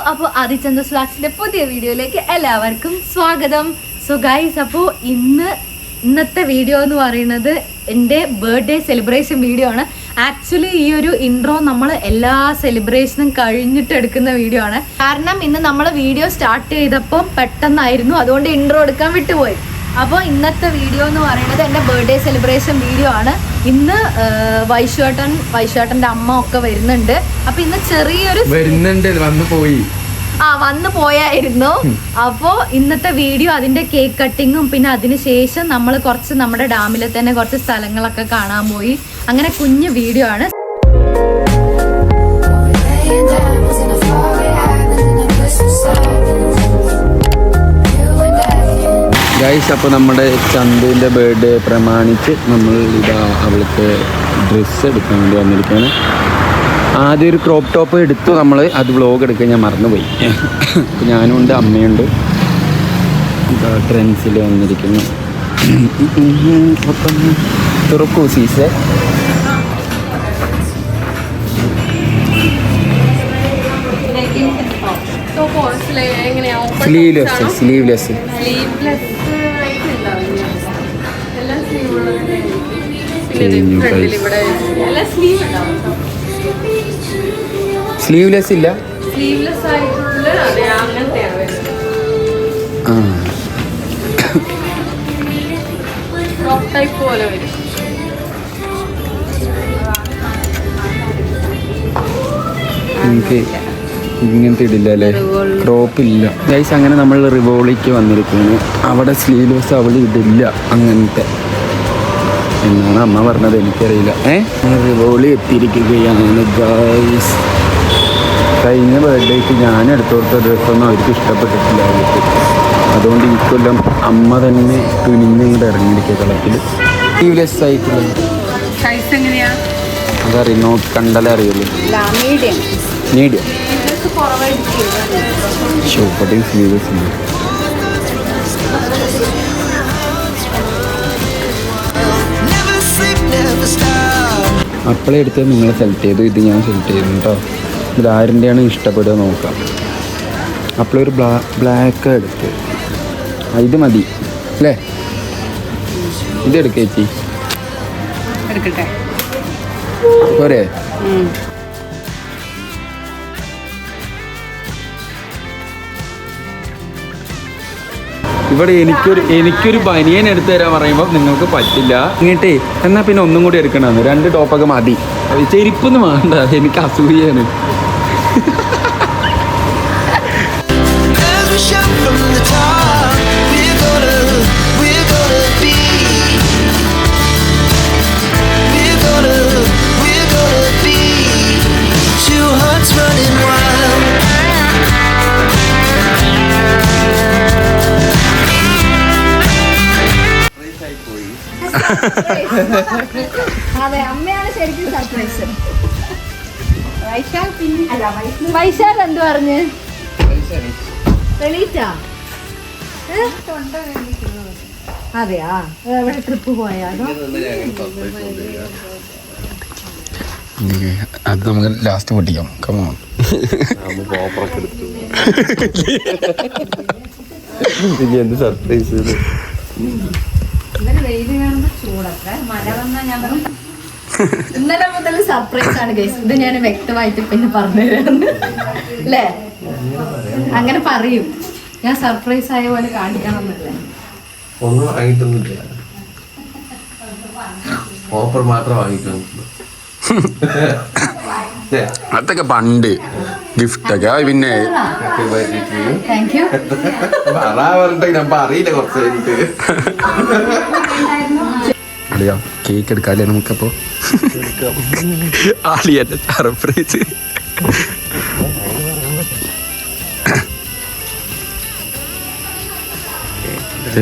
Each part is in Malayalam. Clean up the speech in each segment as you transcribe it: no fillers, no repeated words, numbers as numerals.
അപ്പോൾ ആദിചന്ദ്രസ് വ്ലോഗ്സിന്റെ പുതിയ വീഡിയോയിലേക്ക് എല്ലാവർക്കും സ്വാഗതം. സോ ഗൈസ്, അപ്പോൾ ഇന്നത്തെ വീഡിയോ എന്ന് പറയുന്നത് എൻ്റെ ബർത്ത്ഡേ സെലിബ്രേഷൻ വീഡിയോ ആണ്. ആക്ച്വലി ഈ ഒരു ഇൻട്രോ നമ്മൾ എല്ലാ സെലിബ്രേഷനും കഴിഞ്ഞിട്ട് എടുക്കുന്ന വീഡിയോ ആണ്. കാരണം ഇന്ന് നമ്മൾ വീഡിയോ സ്റ്റാർട്ട് ചെയ്തപ്പോൾ പെട്ടെന്നായിരുന്നു, അതുകൊണ്ട് ഇൻട്രോ എടുക്കാൻ വിട്ടുപോയി. അപ്പോൾ ഇന്നത്തെ വീഡിയോ എന്ന് പറയുന്നത് എൻ്റെ ബർത്ത്ഡേ സെലിബ്രേഷൻ വീഡിയോ ആണ്. ഇന്ന് വൈശുവേട്ടൻ്റെ അമ്മ ഒക്കെ വരുന്നുണ്ട്. അപ്പൊ ഇന്ന് ചെറിയൊരു വന്നു പോയായിരുന്നു. അപ്പോൾ ഇന്നത്തെ വീഡിയോ അതിന്റെ കേക്ക് കട്ടിങ്ങും പിന്നെ അതിനുശേഷം നമ്മൾ കുറച്ച് നമ്മുടെ ഡാമിലെ തന്നെ കുറച്ച് സ്ഥലങ്ങളൊക്കെ കാണാൻ പോയി. അങ്ങനെ കുഞ്ഞു വീഡിയോ ആണ്. ഗൈസ്, അപ്പോൾ നമ്മുടെ ചന്തുവിൻ്റെ ബർത്ത്ഡേ പ്രമാണിച്ച് നമ്മൾ അവൾക്ക് ഡ്രസ്സ് എടുക്കാൻ വേണ്ടി വന്നിരിക്കുകയാണ്. ആദ്യം ഒരു ക്രോപ്പ് ടോപ്പ് എടുത്തു, നമ്മൾ അത് വ്ളോഗ് എടുക്കാൻ ഞാൻ മറന്നുപോയി. അപ്പോൾ ഞാനും ഉണ്ട്, അമ്മയുണ്ട്. ട്രെൻഡ്സിൽ വന്നിരിക്കുന്നു. അപ്പം തുറക്കൂ സീസേ. സ്ലീവ്ലെസ് സ്ലീവ്ലെസ് ഇല്ല, എനിക്ക് ഇങ്ങനത്തെ ഇടില്ല അല്ലേ, ക്രോപ്പ് ഇല്ല ഗൈസ്. അങ്ങനെ നമ്മൾ റിവോളിക്ക് വന്നിരിക്കുന്നു. അവിടെ സ്ലീവ്ലെസ് അവൾ ഇടില്ല അങ്ങനത്തെ എന്നാണ് അമ്മ പറഞ്ഞത്, എനിക്കറിയില്ല. റിവോളി എത്തിയിരിക്കുകയാണ് ഗൈസ്. കഴിഞ്ഞ ബർത്ത്ഡേക്ക് ഞാൻ എടുത്തോടുത്ത ഡ്രസ്സൊന്നും അവർക്ക് ഇഷ്ടപ്പെട്ടിട്ടില്ല അവർക്ക്. അതുകൊണ്ട് ഈ കൊല്ലം അമ്മ തന്നെ തുനിഞ്ഞിങ്ങോട്ട് ഇറങ്ങിയിരിക്കുക കളത്തിൽ. സ്ലീവ്ലെസ് ആയിട്ടുള്ള അതറിയുന്നോ, കണ്ടാലേ അറിയുള്ളൂ. മീഡിയം ഷോപ്പട്ടിങ് സ്ലീവ്ലെസ് ഉണ്ട്. അപ്പളേ എടുത്ത് നിങ്ങൾ സെലക്ട് ചെയ്തു, ഇത് ഞാൻ സെലക്ട് ചെയ്തു കേട്ടോ. ഇത് ആരിൻ്റെയാണ് ഇഷ്ടപ്പെടുക നോക്കാം. അപ്പോഴൊരു ബ്ലാക്ക് എടുത്ത്, ഇത് മതി അല്ലേ? ഇതെടുക്ക ചേച്ചി, പോരെ? ഇവിടെ എനിക്കൊരു ബനിയൻ എടുത്തു തരാൻ പറയുമ്പോൾ നിങ്ങൾക്ക് പറ്റില്ല. ഇങ്ങോട്ടേ എന്നാൽ പിന്നെ ഒന്നും കൂടി എടുക്കണമെന്ന്, 2 ടോപ്പൊക്കെ മതി. ചെരുപ്പൊന്നും വേണ്ട, എനിക്ക് അസൂയാണ്. അതെ, അമ്മയാണ് ശരിക്കും സർപ്രൈസ്. വൈശാഖ് എന്ത് പറഞ്ഞ് തെളിയിച്ചാ? അതെയാ, എവിടെ ട്രിപ്പ് പോയാലോ? അത് നമുക്ക് ലാസ്റ്റ് പൊട്ടിക്കാം. കമോൺ. എന്ത് സർപ്രൈസ്. ഇന്നലെ മുതൽ സർപ്രൈസ് ആണ് ഗൈസ്. ഇത് ഞാൻ വ്യക്തമായിട്ട് പിന്നെ പറഞ്ഞു തരുന്നു അല്ലേ? അങ്ങനെ പറയും, ഞാൻ സർപ്രൈസ് ആയ പോലെ കാണിക്കണമെന്നില്ല. ഒന്നും വാങ്ങിയിട്ടൊന്നുമില്ല, ഓഫർ മാത്രം വാങ്ങിക്കണം. അതൊക്കെ പണ്ട് ഗിഫ്റ്റൊക്കെ. പിന്നെ താങ്ക് യു. അറിയില്ല കുറച്ച് അളിയാ, കേക്ക് എടുക്കാല്ലേ നമുക്കപ്പോ? ആളിയന്റെ സർപ്രൈസ്.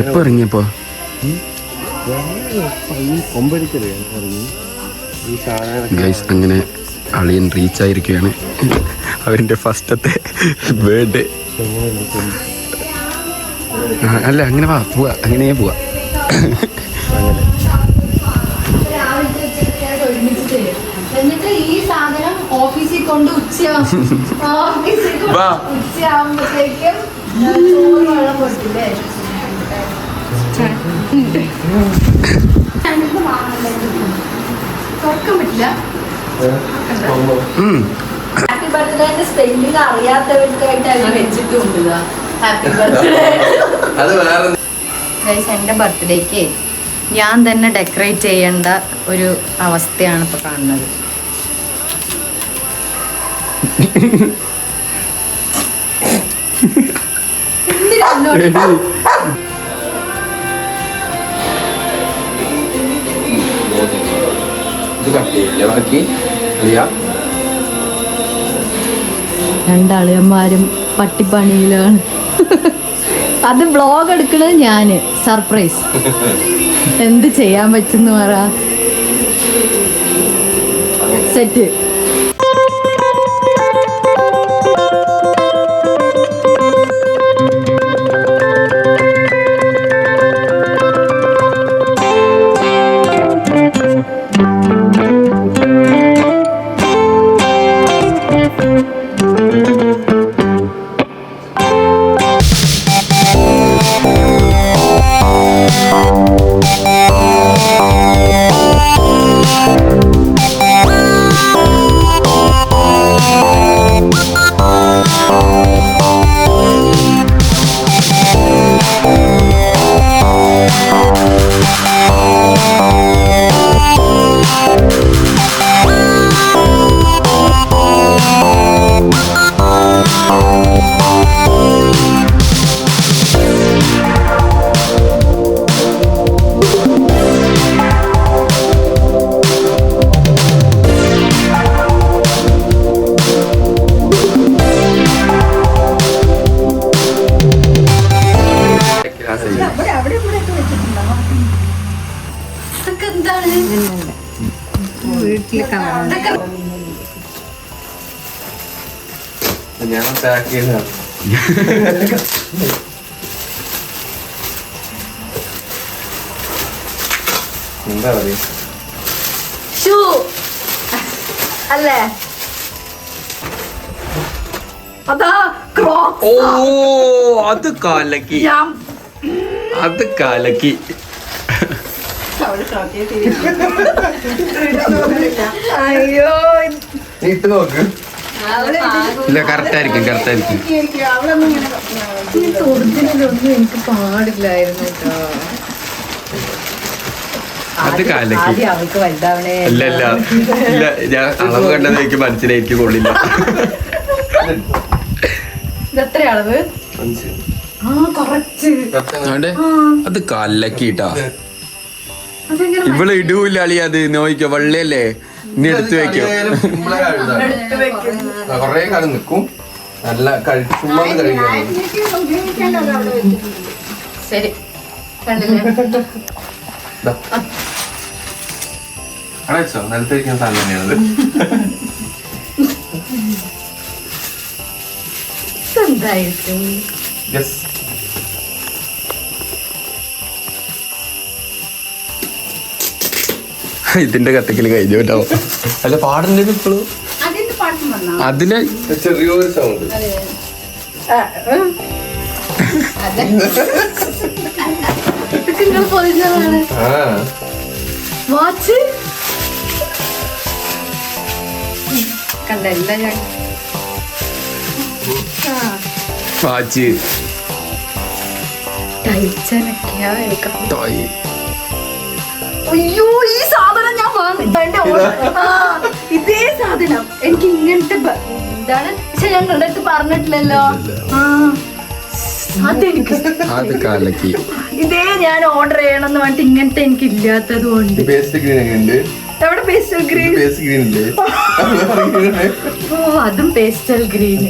എപ്പോ ഇറങ്ങിയപ്പോ? അങ്ങനെ അളിയൻ റീച്ച് ആയിരിക്കുകയാണ്. അവരിന്റെ ഫസ്റ്റത്തെ ബർത്ത്ഡേ. അല്ല, അങ്ങനെ പോവാ, അങ്ങനെ പോവാ. എന്നിട്ട് ഈ സാധനം ഓഫീസിൽ കൊണ്ട് ഉച്ചയാകുമ്പോഴത്തേക്കും ചോറ് വെള്ളം കൊടുത്തില്ലേ തുറക്കാൻ പറ്റില്ല. ഹാപ്പി ബർത്ത്ഡേന്റെ സ്പെല്ലിംഗ് അറിയാത്തവർക്കായിട്ട് അതിന് വെച്ചിട്ടുണ്ട്. Happy birthday. എന്റെ ബർത്ത്ഡേക്ക് ഞാൻ തന്നെ ഡെക്കറേറ്റ് ചെയ്യേണ്ട ഒരു അവസ്ഥയാണ് ഇപ്പൊ കാണുന്നത്. രണ്ടാളിയന്മാരും പട്ടിപ്പണിയിലാണ്. അത് വ്ളോഗ് എടുക്കണത് ഞാന്. സർപ്രൈസ്. എന്ത് ചെയ്യാൻ പറ്റുന്ന പറ. സെറ്റ്. ഞാൻ പാക്ക് ചെയ്തതാണ്. എന്താ പറയുക അല്ലേ? അതാ ക്രോക്സ്. ഓ അത് കാലക്കി. അത് കാലക്കി. അയ്യോ നീ ഇട്ട് നോക്ക്. ഇല്ല കറക്റ്റായിരിക്കും കറക്റ്റായിരിക്കും. ഒറിജിനലൊന്നും എനിക്ക് പാടില്ലായിരുന്നു കേട്ടോ. അത് കാലക്കി. ആദ്യം അവൾക്ക് വലുതാവണേ. ഇല്ല ഇല്ല ഇല്ല ഞാൻ അളവ് കണ്ടത് എനിക്ക് മനസ്സിലായിരിക്കും കൊള്ളില്ല. ഇതെത്ര അളവ്? ആ കറക്റ്റ്. അത് കലക്കിട്ടാ. അതെങ്ങനെ ഇവള് ഇടൂല്ല അളി. അത് നോക്കിക്കോ വെള്ളയല്ലേ. ഇനി എടുത്തു വെക്കോ. കൊറേ കാലം നിക്കും. നല്ല ചുമ്മാ കഴിക്കാൻ. ശരി കണ്ടില്ലേ? അടച്ചോ നിലത്തിരിക്കാൻ സാധനം തന്നെയാണത്. എന്തായിരിക്കും? ഇതിന്റെ കത്തിക്കല് കഴിഞ്ഞു കേട്ടോ. അല്ല പാടണ്ടേ ഇപ്പോഴും അതില് ചെറിയൊരു സൗണ്ട്. വാച്ച് കണ്ടല്ല ഞാൻ വാച്ച് ടൈച്ചനൊക്കെയാ എടുക്കാം. ടോയ്. അയ്യോ ഈ സാധനം ഞാൻ ഇതേ സാധനം എനിക്ക് ഇങ്ങനത്തെ ഇതാണ്. പക്ഷെ ഞാൻ നിങ്ങളുടെ അടുത്ത് പറഞ്ഞിട്ടില്ലല്ലോ. അതെനിക്ക് അത് കാലക്കി. ഇതേ ഞാൻ ഓർഡർ ചെയ്യണമെന്ന് പറഞ്ഞിട്ട് ഇങ്ങനത്തെ എനിക്ക് ഇല്ലാത്തത് കൊണ്ട്. എവിടെ പേസ്റ്റൽ ഗ്രീൻ? ഓ അതും പേസ്റ്റൽ ഗ്രീൻ.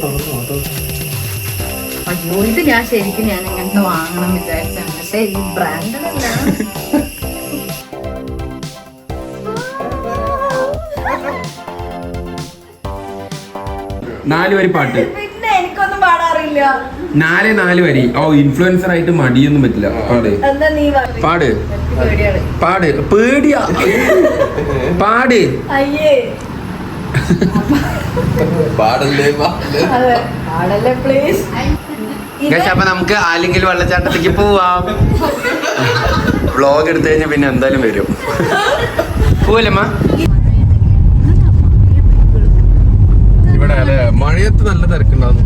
അയ്യോ ഇത് ഞാൻ ശരിക്കും ഞാൻ ഇങ്ങനത്തെ വാങ്ങണം വിചാരിച്ചാണ്. പക്ഷെ ഈ ബ്രാൻഡല്ല. 4 വരി പാട്ട്. പിന്നെ എനിക്കൊന്നും പാടാറില്ല. 4 വരി. ഓ ഇൻഫ്ലുവൻസർ ആയിട്ട് മടിയൊന്നും പറ്റില്ല. പാട് എന്താ നീ പാട് പാട്. പേടിയാ പാട്. അയ്യേ പാടല്ലേ പാടല്ലേ പ്ലീസ്. അപ്പൊ നമുക്ക് ആലിങ്കൽ വെള്ളച്ചാട്ടത്തേക്ക് പോവാം. വ്ളോഗ് എടുത്തു കഴിഞ്ഞാൽ പിന്നെ എന്തായാലും വരും. പോവല്ലമ്മ? ഇവിടെ അല്ലേ മഴയത്ത് നല്ല തിരക്കുണ്ടാവും.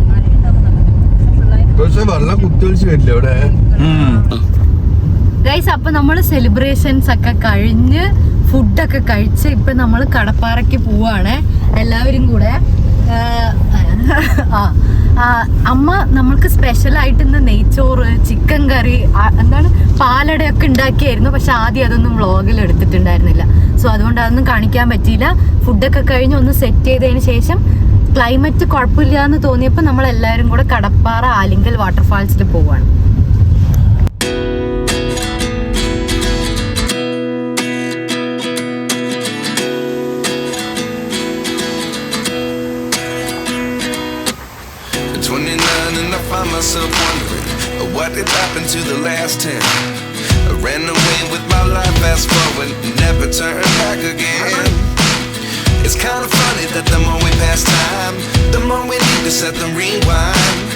പക്ഷെ വെള്ളം കുത്തിയൊളിച്ച് വരില്ല ഇവിടെ. ഗൈസ്, അപ്പൊ നമ്മള് സെലിബ്രേഷൻസ് ഒക്കെ കഴിഞ്ഞ് ഫുഡൊക്കെ കഴിച്ച് ഇപ്പൊ നമ്മള് കടപ്പാറയ്ക്ക് പോവാണ് എല്ലാവരും കൂടെ. അമ്മ നമ്മൾക്ക് സ്പെഷ്യലായിട്ട് ഇന്ന് നെയ്ച്ചോറ്, ചിക്കൻ കറി, എന്താണ് പാലടയൊക്കെ ഉണ്ടാക്കിയായിരുന്നു. പക്ഷെ ആദ്യം അതൊന്നും വ്ളോഗിൽ എടുത്തിട്ടുണ്ടായിരുന്നില്ല. സോ അതുകൊണ്ട് അതൊന്നും കാണിക്കാൻ പറ്റിയില്ല. ഫുഡൊക്കെ കഴിഞ്ഞ് ഒന്ന് സെറ്റ് ചെയ്തതിന് ശേഷം ക്ലൈമറ്റ് കുഴപ്പമില്ല എന്ന് തോന്നിയപ്പോൾ നമ്മൾ എല്ലാവരും കൂടെ കടപ്പാറ ആലിങ്കൽ വാട്ടർഫാൾസിൽ പോവാണ്. And I find myself wondering what did happen to the last 10. I ran away with my life, fast forward, never turn back again. It's kind of funny that the more we pass time, the more we need to set the rewind.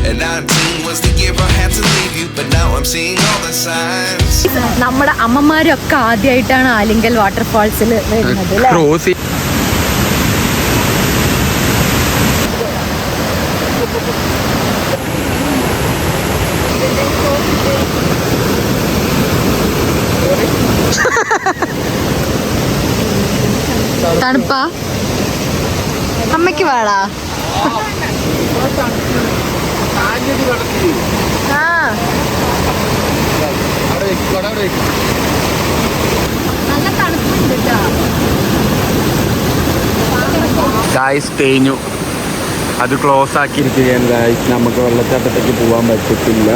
And 19 was the year I had to leave you, but now I'm seeing all the signs. നമ്മുടെ അമ്മമാരൊക്കെ ആദ്യമായിട്ടാണ് ആലിങ്കൽ വാട്ടർഫാൾസിൽ വരുന്നത് അല്ലേ? തണുപ്പാ? അമ്മയ്ക്ക് വേടാ? നല്ല തണുപ്പുണ്ട് കേട്ടോ. ഗായ്സ് തേഞ്ഞു, അത് ക്ലോസ് ആക്കിയിരിക്കുകയാണ് ഗായ്സ്. നമുക്ക് വെള്ളച്ചാട്ടത്തേക്ക് പോകാൻ പറ്റത്തില്ല.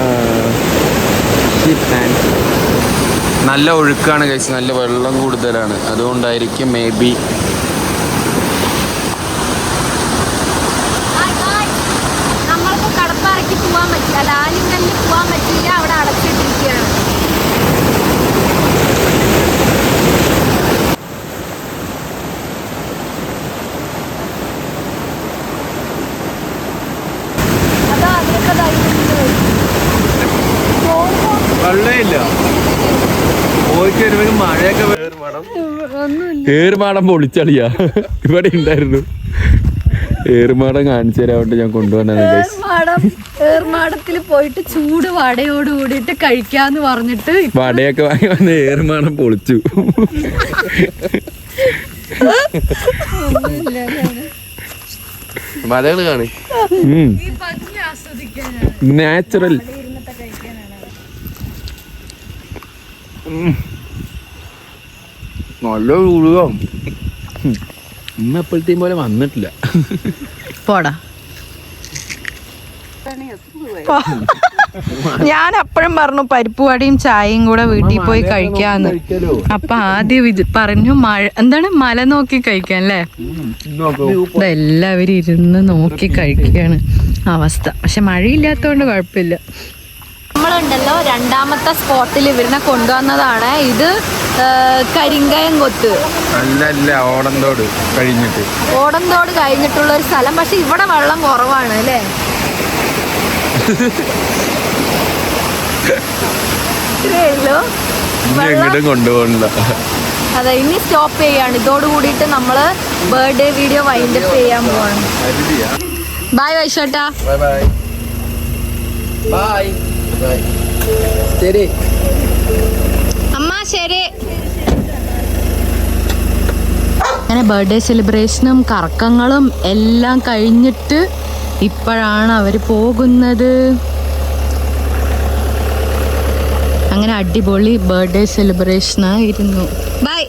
നല്ല ഒഴുക്കാണ് ഗൈസ്, നല്ല വെള്ളം കൂടുതലാണ്. അതുകൊണ്ടായിരിക്കും മേ ബി. നമ്മൾക്ക് കടപ്പാറയ്ക്ക് പോകാൻ പറ്റില്ല, ആലിങ്കലിൽ പോകാൻ പറ്റില്ല, അവിടെ അടച്ചിട്ടിരിക്കുകയാണ്. അതാ അതിനൊക്കെ വെള്ളമില്ല. പോയിട്ട് വരുമ്പോൾ മഴയൊക്കെ ഏറുമാടം പൊളിച്ചളിയാ. ഇവിടെ ഉണ്ടായിരുന്നു ഏറുമാടം കാണിച്ചു തരാണ്ട് ഞാൻ കൊണ്ടുവന്നത്. ഏർമാടത്തിൽ പോയിട്ട് ചൂട് വടയോട് കൂടിയിട്ട് കഴിക്കാന്ന് പറഞ്ഞിട്ട് വടയൊക്കെ വാങ്ങി വന്ന് ഏറുമാടം പൊളിച്ചു. മലകൾ കാണി നാച്ചുറൽ. നല്ല ചൂടുക. ഇന്ന് എപ്പോഴത്തെയും പോലെ വന്നിട്ടില്ല. പോടാ. ഞാൻ അപ്പോഴും പറഞ്ഞു പരിപ്പ് വടയും ചായയും കൂടെ വീട്ടിൽ പോയി കഴിക്കാന്ന്. അപ്പൊ ആദ്യം പറഞ്ഞു മഴ എന്താണ് മല നോക്കി കഴിക്കാൻ അല്ലേ? ഇതെല്ലാവരും ഇരുന്ന് നോക്കി കഴിക്കുകയാണ് അവസ്ഥ. പക്ഷെ മഴയില്ലാത്തതുകൊണ്ട് കുഴപ്പമില്ല. നമ്മളുണ്ടല്ലോ രണ്ടാമത്തെ സ്പോട്ടിൽ ഇവരിനെ കൊണ്ടുവന്നതാണ്. ഇത് കരിങ്കയം കൊത്ത് അല്ല ഓടന്തോട് കഴിഞ്ഞിട്ട്, ഓടന്തോട് കഴിഞ്ഞിട്ടുള്ള ഒരു സ്ഥലം. പക്ഷെ ഇവിടെ വെള്ളം കുറവാണ് അല്ലേ? ഇത്രയുള്ളൂ. കൊണ്ടുപോകണ്ട. അതെ, ഇനി സ്റ്റോപ്പ് ചെയ്യാണ്. ഇതോട് കൂടിയിട്ട് നമ്മള് ബർത്ത്ഡേ വീഡിയോ വൈൻഡപ്പ് ചെയ്യാൻ പോവാണ്. ബൈ വൈശോട്ടാ. ശരി അമ്മ, ശരി. അങ്ങനെ ബർത്ത്ഡേ സെലിബ്രേഷനും കറക്കങ്ങളും എല്ലാം കഴിഞ്ഞിട്ട് ഇപ്പോഴാണ് അവർ പോകുന്നത്. അങ്ങനെ അടിപൊളി ബർത്ത്ഡേ സെലിബ്രേഷൻ ആയിരുന്നു. ബൈ.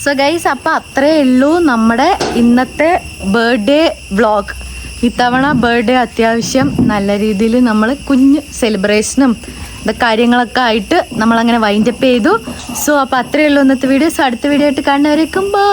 സോ ഗൈസ്, അപ്പം അത്രേ ഉള്ളൂ നമ്മുടെ ഇന്നത്തെ ബർത്ത്ഡേ വ്ളോഗ്. ഇത്തവണ ബർത്ത്ഡേ അത്യാവശ്യം നല്ല രീതിയിൽ നമ്മൾ കുഞ്ഞ് സെലിബ്രേഷനും കാര്യങ്ങളൊക്കെ ആയിട്ട് നമ്മളങ്ങനെ വൈൻഡപ്പ് ചെയ്തു. സോ അപ്പോൾ അത്രയേ ഉള്ളൂ ഇന്നത്തെ വീഡിയോസ്. അടുത്ത വീഡിയോ ആയിട്ട് കാണുന്നവരേക്കും ബൈ.